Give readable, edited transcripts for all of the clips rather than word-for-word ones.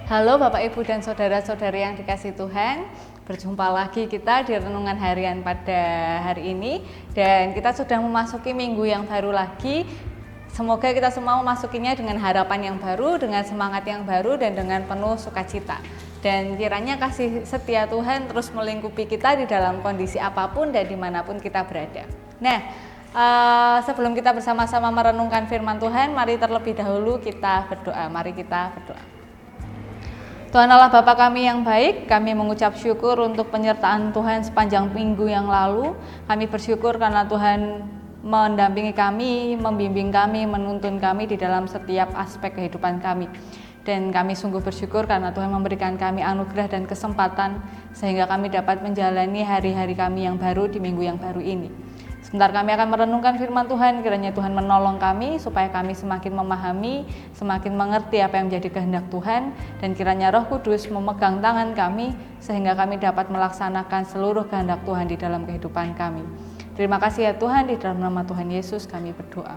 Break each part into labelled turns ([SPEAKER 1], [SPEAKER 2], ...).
[SPEAKER 1] Halo Bapak Ibu dan Saudara-saudari yang dikasihi Tuhan, berjumpa lagi kita di Renungan Harian pada hari ini. Dan kita sudah memasuki minggu yang baru lagi. Semoga kita semua memasukinya dengan harapan yang baru, dengan semangat yang baru, dan dengan penuh sukacita. Dan kiranya kasih setia Tuhan terus melingkupi kita di dalam kondisi apapun dan dimanapun kita berada. Nah, sebelum kita bersama-sama merenungkan firman Tuhan, mari terlebih dahulu kita berdoa. Mari kita berdoa. Tuhan Allah Bapa kami yang baik, kami mengucap syukur untuk penyertaan Tuhan sepanjang minggu yang lalu. Kami bersyukur karena Tuhan mendampingi kami, membimbing kami, menuntun kami di dalam setiap aspek kehidupan kami. Dan kami sungguh bersyukur karena Tuhan memberikan kami anugerah dan kesempatan sehingga kami dapat menjalani hari-hari kami yang baru di minggu yang baru ini. Sebentar kami akan merenungkan firman Tuhan, kiranya Tuhan menolong kami supaya kami semakin memahami, semakin mengerti apa yang menjadi kehendak Tuhan, dan kiranya Roh Kudus memegang tangan kami sehingga kami dapat melaksanakan seluruh kehendak Tuhan di dalam kehidupan kami. Terima kasih ya Tuhan, di dalam nama Tuhan Yesus kami berdoa.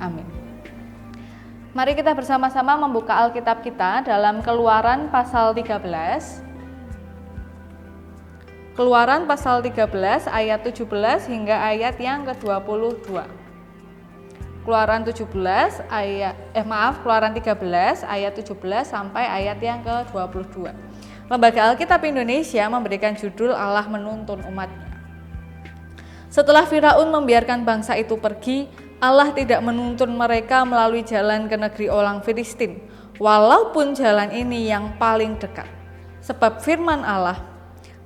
[SPEAKER 1] Amin. Mari kita bersama-sama membuka Alkitab kita dalam Keluaran pasal 13. Keluaran pasal 13 ayat 17 hingga ayat yang ke-22. Keluaran 13 ayat 17 sampai ayat yang ke-22. Lembaga Alkitab Indonesia memberikan judul Allah menuntun umatnya. Setelah Firaun membiarkan bangsa itu pergi, Allah tidak menuntun mereka melalui jalan ke negeri orang Filistin, walaupun jalan ini yang paling dekat. Sebab firman Allah,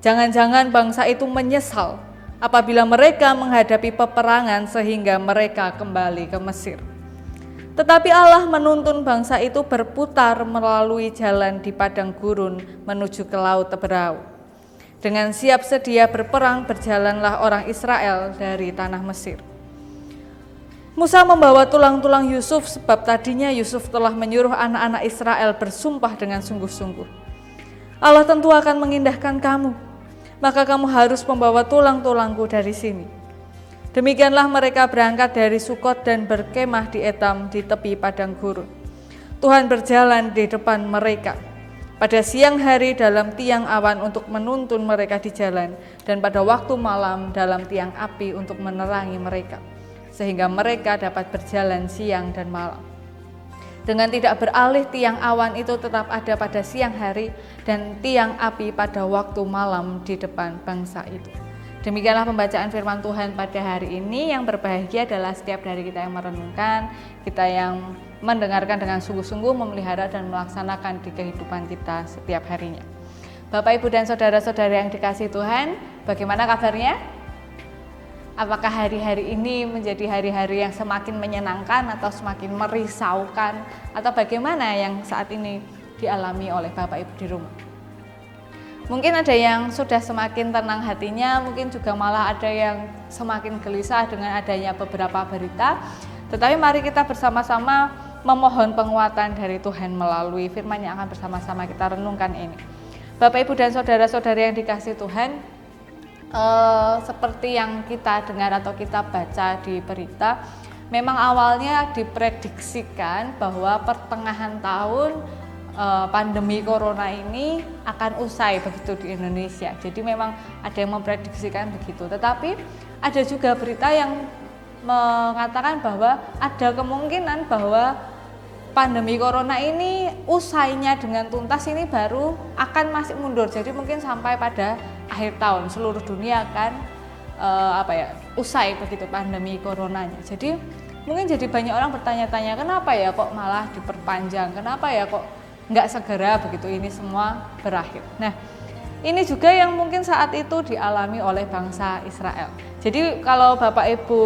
[SPEAKER 1] jangan-jangan bangsa itu menyesal apabila mereka menghadapi peperangan sehingga mereka kembali ke Mesir. Tetapi Allah menuntun bangsa itu berputar melalui jalan di padang gurun menuju ke Laut Teberau. Dengan siap sedia berperang berjalanlah orang Israel dari tanah Mesir. Musa membawa tulang-tulang Yusuf sebab tadinya Yusuf telah menyuruh anak-anak Israel bersumpah dengan sungguh-sungguh. Allah tentu akan mengindahkan kamu, maka kamu harus membawa tulang-tulangku dari sini. Demikianlah mereka berangkat dari Sukot dan berkemah di Etam di tepi padang gurun. Tuhan berjalan di depan mereka pada siang hari dalam tiang awan untuk menuntun mereka di jalan, dan pada waktu malam dalam tiang api untuk menerangi mereka, sehingga mereka dapat berjalan siang dan malam. Dengan tidak beralih, tiang awan itu tetap ada pada siang hari dan tiang api pada waktu malam di depan bangsa itu. Demikianlah pembacaan firman Tuhan pada hari ini. Yang berbahagia adalah setiap dari kita yang merenungkan, kita yang mendengarkan dengan sungguh-sungguh, memelihara dan melaksanakan di kehidupan kita setiap harinya. Bapak, Ibu, dan saudara-saudara yang dikasihi Tuhan, bagaimana kabarnya? Apakah hari-hari ini menjadi hari-hari yang semakin menyenangkan atau semakin merisaukan, atau bagaimana yang saat ini dialami oleh Bapak Ibu di rumah? Mungkin ada yang sudah semakin tenang hatinya, mungkin juga malah ada yang semakin gelisah dengan adanya beberapa berita. Tetapi mari kita bersama-sama memohon penguatan dari Tuhan melalui firman yang akan bersama-sama kita renungkan ini. Bapak, Ibu, dan saudara-saudari yang dikasihi Tuhan, seperti yang kita dengar atau kita baca di berita, memang awalnya diprediksikan bahwa pertengahan tahun pandemi corona ini akan usai begitu di Indonesia. Jadi memang ada yang memprediksikan begitu. Tetapi ada juga berita yang mengatakan bahwa ada kemungkinan bahwa pandemi corona ini usainya dengan tuntas ini baru akan masih mundur. Jadi mungkin sampai pada akhir tahun seluruh dunia akan usai begitu pandemi coronanya. Jadi mungkin jadi banyak orang bertanya-tanya, kenapa ya kok malah diperpanjang, kenapa ya kok nggak segera begitu ini semua berakhir. Nah, ini juga yang mungkin saat itu dialami oleh bangsa Israel. Jadi kalau Bapak Ibu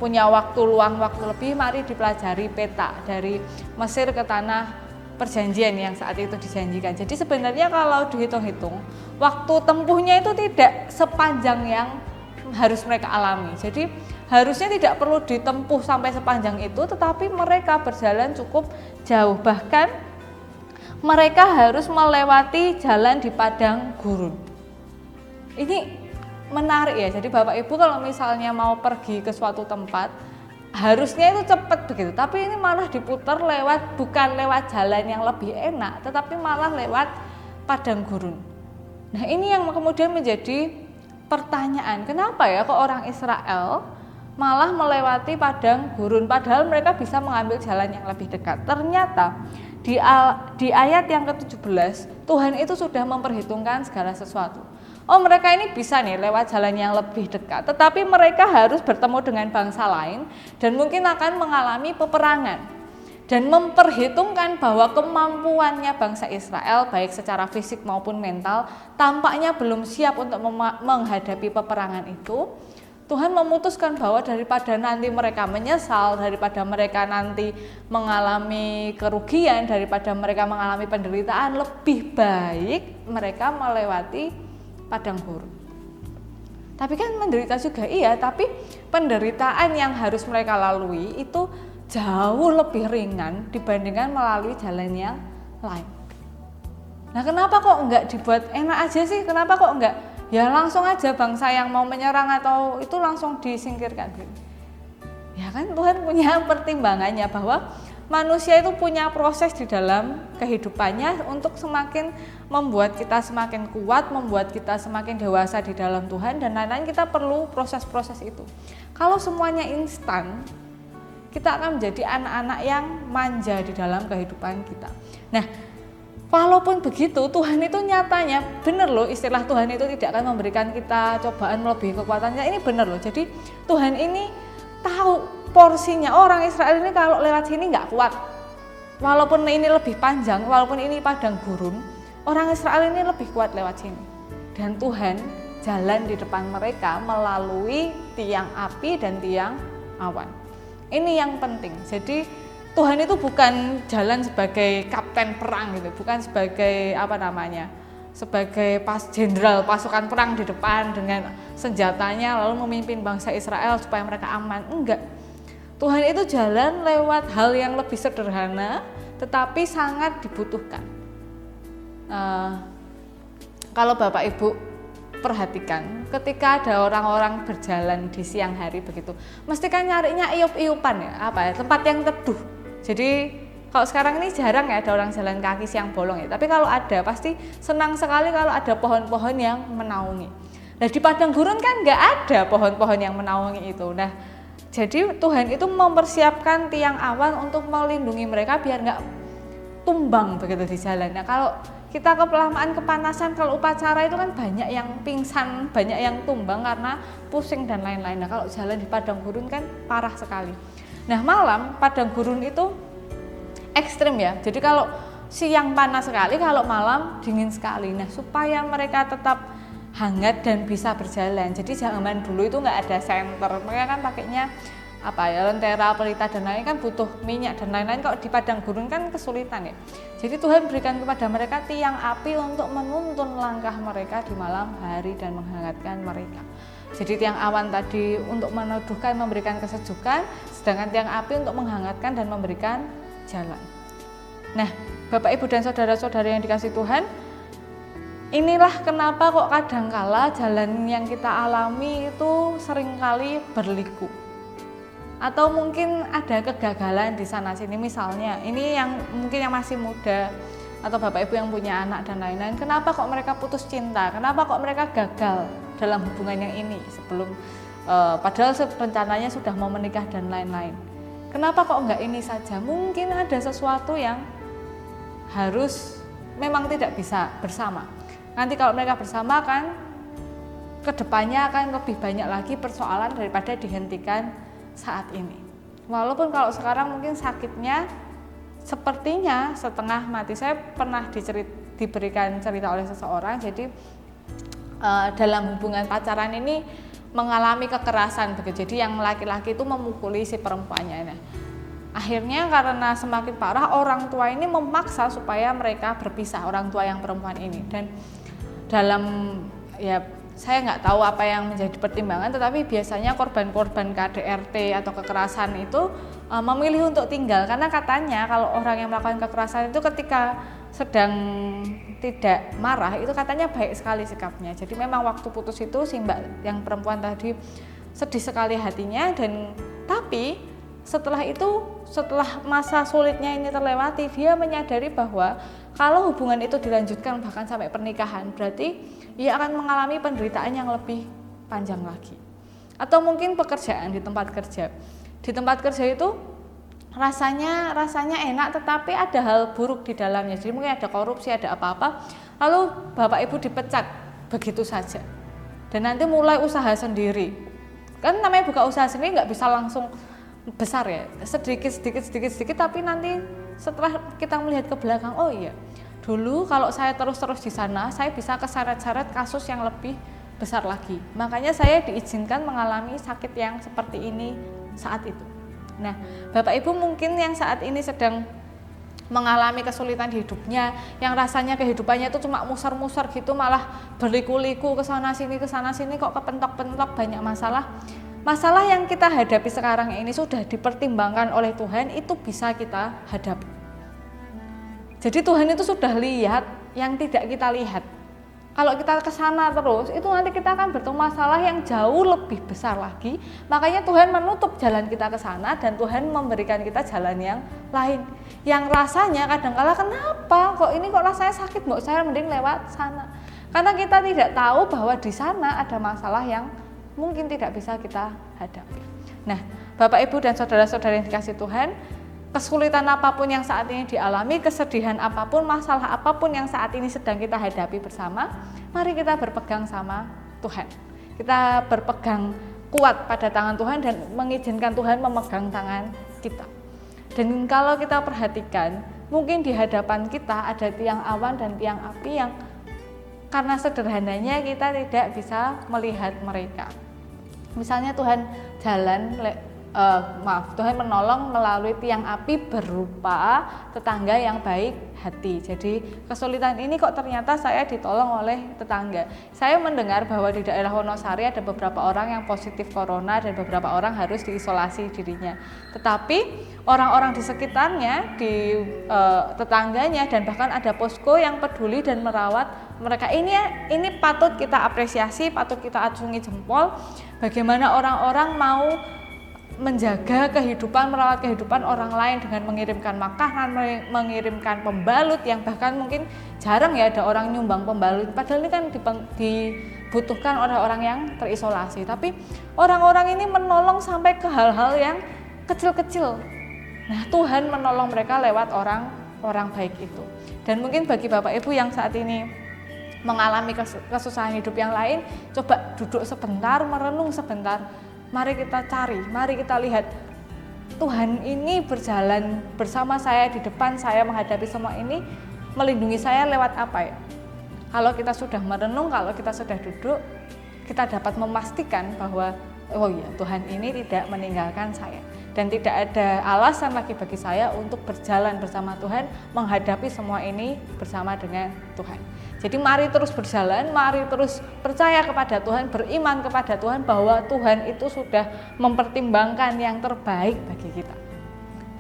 [SPEAKER 1] punya luang waktu lebih, mari dipelajari peta dari Mesir ke tanah perjanjian yang saat itu dijanjikan. Jadi sebenarnya kalau dihitung-hitung, waktu tempuhnya itu tidak sepanjang yang harus mereka alami. Jadi harusnya tidak perlu ditempuh sampai sepanjang itu, tetapi mereka berjalan cukup jauh. Bahkan mereka harus melewati jalan di padang gurun. Ini menarik ya. Jadi Bapak Ibu kalau misalnya mau pergi ke suatu tempat, harusnya itu cepat begitu, tapi ini malah diputar bukan lewat jalan yang lebih enak, tetapi malah lewat padang gurun. Nah ini yang kemudian menjadi pertanyaan, kenapa ya kok orang Israel malah melewati padang gurun, padahal mereka bisa mengambil jalan yang lebih dekat. Ternyata di ayat yang ke-17 Tuhan itu sudah memperhitungkan segala sesuatu. Oh mereka ini bisa nih lewat jalan yang lebih dekat, tetapi mereka harus bertemu dengan bangsa lain dan mungkin akan mengalami peperangan. Dan memperhitungkan bahwa kemampuannya bangsa Israel baik secara fisik maupun mental tampaknya belum siap untuk menghadapi peperangan itu. Tuhan memutuskan bahwa daripada nanti mereka menyesal, daripada mereka nanti mengalami kerugian, daripada mereka mengalami penderitaan, lebih baik mereka melewati padang gurun. Tapi kan menderita juga iya, tapi penderitaan yang harus mereka lalui itu jauh lebih ringan dibandingkan melalui jalan yang lain. Nah kenapa kok enggak dibuat enak aja sih? Kenapa kok enggak ya langsung aja bangsa yang mau menyerang atau itu langsung disingkirkan? Ya kan Tuhan punya pertimbangannya bahwa manusia itu punya proses di dalam kehidupannya untuk semakin membuat kita semakin kuat, membuat kita semakin dewasa di dalam Tuhan dan lain-lain. Kita perlu proses-proses itu. Kalau semuanya instan, kita akan menjadi anak-anak yang manja di dalam kehidupan kita. Nah, walaupun begitu Tuhan itu nyatanya benar loh, istilah Tuhan itu tidak akan memberikan kita cobaan melebihi kekuatannya. Ini benar loh. Jadi Tuhan ini tahu porsinya orang Israel ini kalau lewat sini nggak kuat. Walaupun ini lebih panjang, walaupun ini padang gurun, orang Israel ini lebih kuat lewat sini. Dan Tuhan jalan di depan mereka melalui tiang api dan tiang awan. Ini yang penting. Jadi Tuhan itu bukan jalan sebagai kapten perang gitu, bukan sebagai sebagai jenderal pasukan perang di depan dengan senjatanya lalu memimpin bangsa Israel supaya mereka aman. Enggak. Tuhan itu jalan lewat hal yang lebih sederhana tetapi sangat dibutuhkan. Kalau Bapak Ibu perhatikan, ketika ada orang-orang berjalan di siang hari begitu, mesti kan nyarinya iup-iupan ya, tempat yang teduh. Jadi kalau sekarang ini jarang ya ada orang jalan kaki siang bolong ya, tapi kalau ada pasti senang sekali kalau ada pohon-pohon yang menaungi. Nah di padang gurun kan nggak ada pohon-pohon yang menaungi itu. Nah jadi Tuhan itu mempersiapkan tiang awan untuk melindungi mereka biar nggak tumbang begitu di jalan. Nah kalau kita kelamaan kepanasan, kalau upacara itu kan banyak yang pingsan, banyak yang tumbang karena pusing dan lain-lain. Nah kalau jalan di padang gurun kan parah sekali. Nah malam padang gurun itu ekstrim ya, jadi kalau siang panas sekali, kalau malam dingin sekali. Nah supaya mereka tetap hangat dan bisa berjalan, jadi zaman dulu itu nggak ada senter, mereka kan pakainya lentera, pelita dan lain kan butuh minyak dan lain-lain. Kalau di padang gurun kan kesulitan ya. Jadi Tuhan berikan kepada mereka tiang api untuk menuntun langkah mereka di malam hari dan menghangatkan mereka. Jadi tiang awan tadi untuk meneduhkan, memberikan kesejukan, sedangkan tiang api untuk menghangatkan dan memberikan jalan. Nah, Bapak Ibu dan saudara-saudara yang dikasihi Tuhan, inilah kenapa kok kadangkala jalan yang kita alami itu seringkali berliku. Atau mungkin ada kegagalan di sana sini, misalnya ini yang mungkin yang masih muda atau Bapak Ibu yang punya anak dan lain-lain, kenapa kok mereka putus cinta, kenapa kok mereka gagal dalam hubungan yang ini sebelum padahal rencananya sudah mau menikah dan lain-lain. Kenapa kok enggak ini saja? Mungkin ada sesuatu yang harus memang tidak bisa bersama. Nanti kalau mereka bersama kan kedepannya akan lebih banyak lagi persoalan daripada dihentikan saat ini. Walaupun kalau sekarang mungkin sakitnya sepertinya setengah mati. Saya pernah diberikan cerita oleh seseorang, jadi dalam hubungan pacaran ini mengalami kekerasan begitu. Jadi yang laki-laki itu memukuli si perempuannya. Nah, akhirnya karena semakin parah, orang tua ini memaksa supaya mereka berpisah, orang tua yang perempuan ini. Dan dalam saya nggak tahu apa yang menjadi pertimbangan, tetapi biasanya korban-korban KDRT atau kekerasan itu memilih untuk tinggal, karena katanya kalau orang yang melakukan kekerasan itu ketika sedang tidak marah itu katanya baik sekali sikapnya. Jadi memang waktu putus itu si mbak yang perempuan tadi sedih sekali hatinya, dan tapi setelah itu, setelah masa sulitnya ini terlewati, dia menyadari bahwa kalau hubungan itu dilanjutkan bahkan sampai pernikahan, berarti ia akan mengalami penderitaan yang lebih panjang lagi. Atau mungkin pekerjaan di tempat kerja. Di tempat kerja itu rasanya enak, tetapi ada hal buruk di dalamnya. Jadi mungkin ada korupsi, ada apa-apa, lalu bapak ibu dipecat begitu saja. Dan nanti mulai usaha sendiri. Kan namanya buka usaha sendiri nggak bisa langsung besar ya, sedikit, tapi nanti setelah kita melihat ke belakang, oh iya, dulu kalau saya terus di sana, saya bisa keseret-seret kasus yang lebih besar lagi. Makanya saya diizinkan mengalami sakit yang seperti ini saat itu. Nah, Bapak Ibu mungkin yang saat ini sedang mengalami kesulitan di hidupnya, yang rasanya kehidupannya itu cuma musar-musar gitu, malah berliku-liku ke sana sini kok kepentok-pentok, banyak masalah. Masalah yang kita hadapi sekarang ini sudah dipertimbangkan oleh Tuhan, itu bisa kita hadapi. Jadi Tuhan itu sudah lihat yang tidak kita lihat. Kalau kita ke sana terus, itu nanti kita akan bertemu masalah yang jauh lebih besar lagi. Makanya Tuhan menutup jalan kita ke sana dan Tuhan memberikan kita jalan yang lain. Yang rasanya kadang-kala kenapa kok ini kok rasanya sakit, mbok saya mending lewat sana. Karena kita tidak tahu bahwa di sana ada masalah yang mungkin tidak bisa kita hadapi. Nah, Bapak Ibu dan saudara-saudara yang dikasihi Tuhan, kesulitan apapun yang saat ini dialami, kesedihan apapun, masalah apapun yang saat ini sedang kita hadapi bersama, mari kita berpegang sama Tuhan. Kita berpegang kuat pada tangan Tuhan dan mengizinkan Tuhan memegang tangan kita. Dan kalau kita perhatikan, mungkin di hadapan kita ada tiang awan dan tiang api yang karena sederhananya kita tidak bisa melihat mereka. Misalnya Tuhan Tuhan menolong melalui tiang api berupa tetangga yang baik hati. Jadi kesulitan ini kok ternyata saya ditolong oleh tetangga. Saya mendengar bahwa di daerah Wonosari ada beberapa orang yang positif corona dan beberapa orang harus diisolasi dirinya. Tetapi orang-orang di sekitarnya, di tetangganya dan bahkan ada posko yang peduli dan merawat mereka. Ini patut kita apresiasi, patut kita acungi jempol. Bagaimana orang-orang mau menjaga kehidupan, merawat kehidupan orang lain dengan mengirimkan makanan, mengirimkan pembalut yang bahkan mungkin jarang ya ada orang nyumbang pembalut. Padahal ini kan dibutuhkan oleh orang yang terisolasi. Tapi orang-orang ini menolong sampai ke hal-hal yang kecil-kecil. Nah, Tuhan menolong mereka lewat orang baik itu. Dan mungkin bagi Bapak Ibu yang saat ini mengalami kesusahan hidup yang lain, coba duduk sebentar, merenung sebentar. Mari kita cari, mari kita lihat Tuhan ini berjalan bersama saya di depan saya menghadapi semua ini, melindungi saya lewat apa ya? Kalau kita sudah merenung, kalau kita sudah duduk, kita dapat memastikan bahwa oh iya, Tuhan ini tidak meninggalkan saya dan tidak ada alasan lagi bagi saya untuk berjalan bersama Tuhan, menghadapi semua ini bersama dengan Tuhan. Jadi mari terus berjalan, mari terus percaya kepada Tuhan, beriman kepada Tuhan bahwa Tuhan itu sudah mempertimbangkan yang terbaik bagi kita.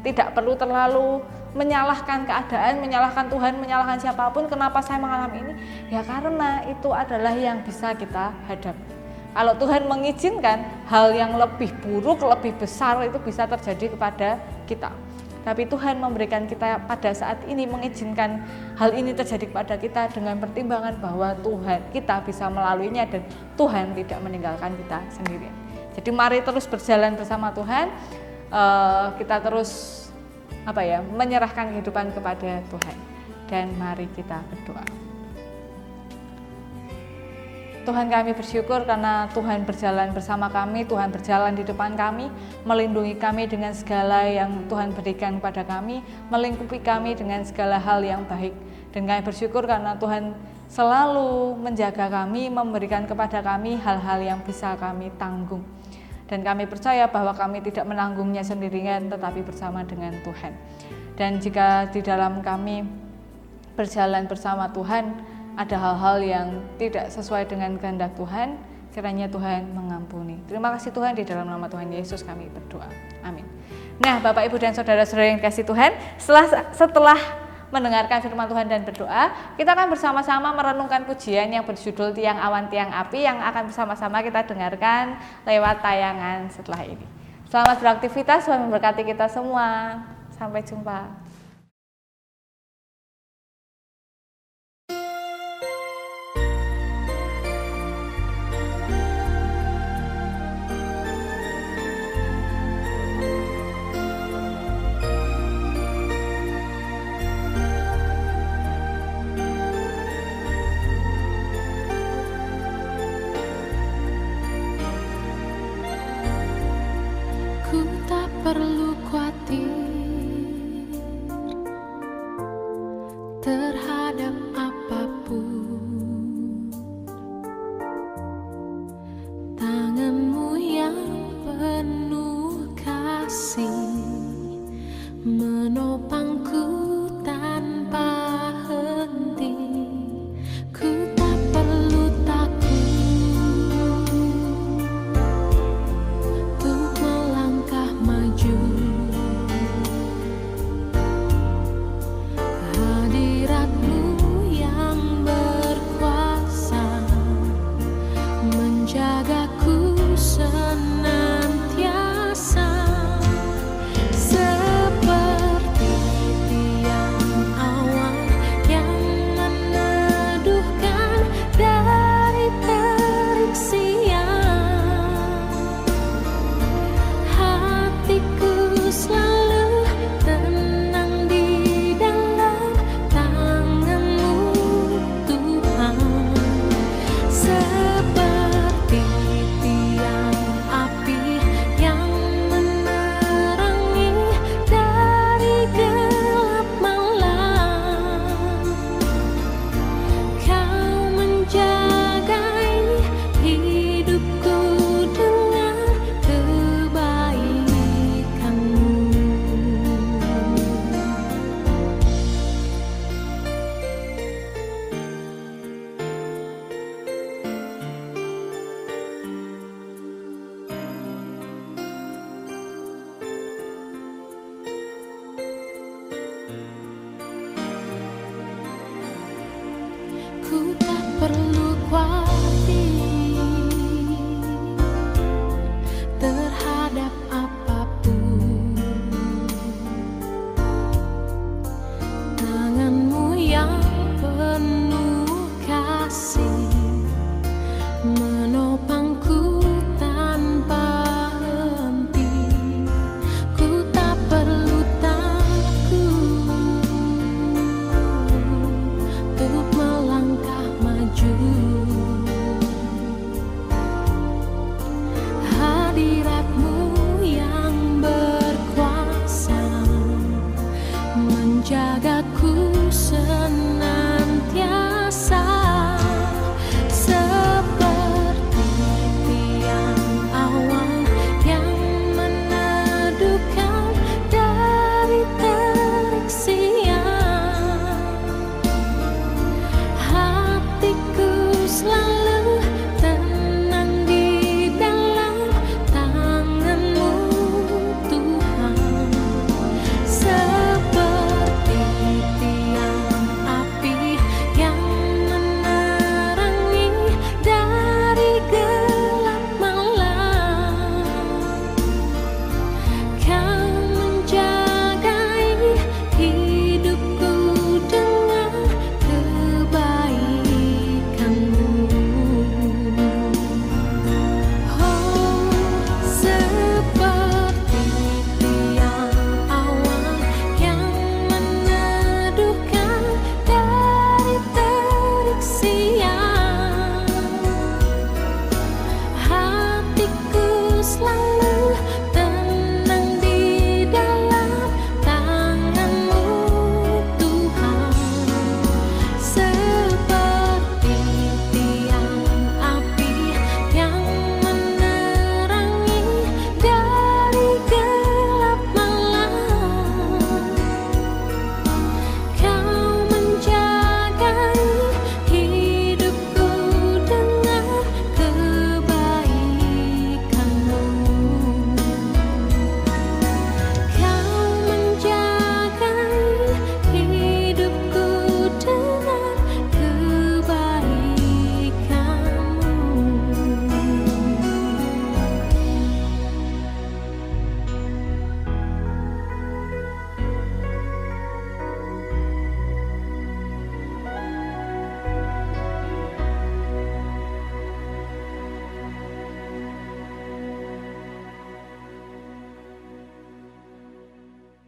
[SPEAKER 1] Tidak perlu terlalu menyalahkan keadaan, menyalahkan Tuhan, menyalahkan siapapun, kenapa saya mengalami ini? Ya karena itu adalah yang bisa kita hadapi. Kalau Tuhan mengizinkan hal yang lebih buruk, lebih besar itu bisa terjadi kepada kita. Tapi Tuhan memberikan kita pada saat ini, mengizinkan hal ini terjadi kepada kita dengan pertimbangan bahwa Tuhan kita bisa melaluinya dan Tuhan tidak meninggalkan kita sendirian. Jadi mari terus berjalan bersama Tuhan, kita terus menyerahkan kehidupan kepada Tuhan dan mari kita berdoa. Tuhan, kami bersyukur karena Tuhan berjalan bersama kami, Tuhan berjalan di depan kami, melindungi kami dengan segala yang Tuhan berikan kepada kami, melingkupi kami dengan segala hal yang baik. Dan kami bersyukur karena Tuhan selalu menjaga kami, memberikan kepada kami hal-hal yang bisa kami tanggung. Dan kami percaya bahwa kami tidak menanggungnya sendirian, tetapi bersama dengan Tuhan. Dan jika di dalam kami berjalan bersama Tuhan, ada hal-hal yang tidak sesuai dengan kehendak Tuhan, kiranya Tuhan mengampuni. Terima kasih Tuhan, di dalam nama Tuhan Yesus kami berdoa. Amin. Nah, Bapak, Ibu, dan saudara-saudara yang dikasihi Tuhan, setelah mendengarkan firman Tuhan dan berdoa, kita akan bersama-sama merenungkan pujian yang berjudul Tiang Awan Tiang Api yang akan bersama-sama kita dengarkan lewat tayangan setelah ini. Selamat beraktivitas, Tuhan memberkati kita semua. Sampai jumpa.
[SPEAKER 2] Ku tak perlu khawatir terhadap apapun. Tanganmu yang penuh kasih menopangku tanpa henti. Ku tak perlu takut untuk melangkah maju. Hadiratmu yang berkuasa menjagaku senantiasa, seperti tiang awan yang meneduhkan dari terik siang. Hatiku selalu tenang di dalam tangan-Mu, Tuhan, seperti tiang api yang menerangi dari gelap malam. Kau menjagai hidupku dengan kebaikan-Mu. Ku tak perlu kuasa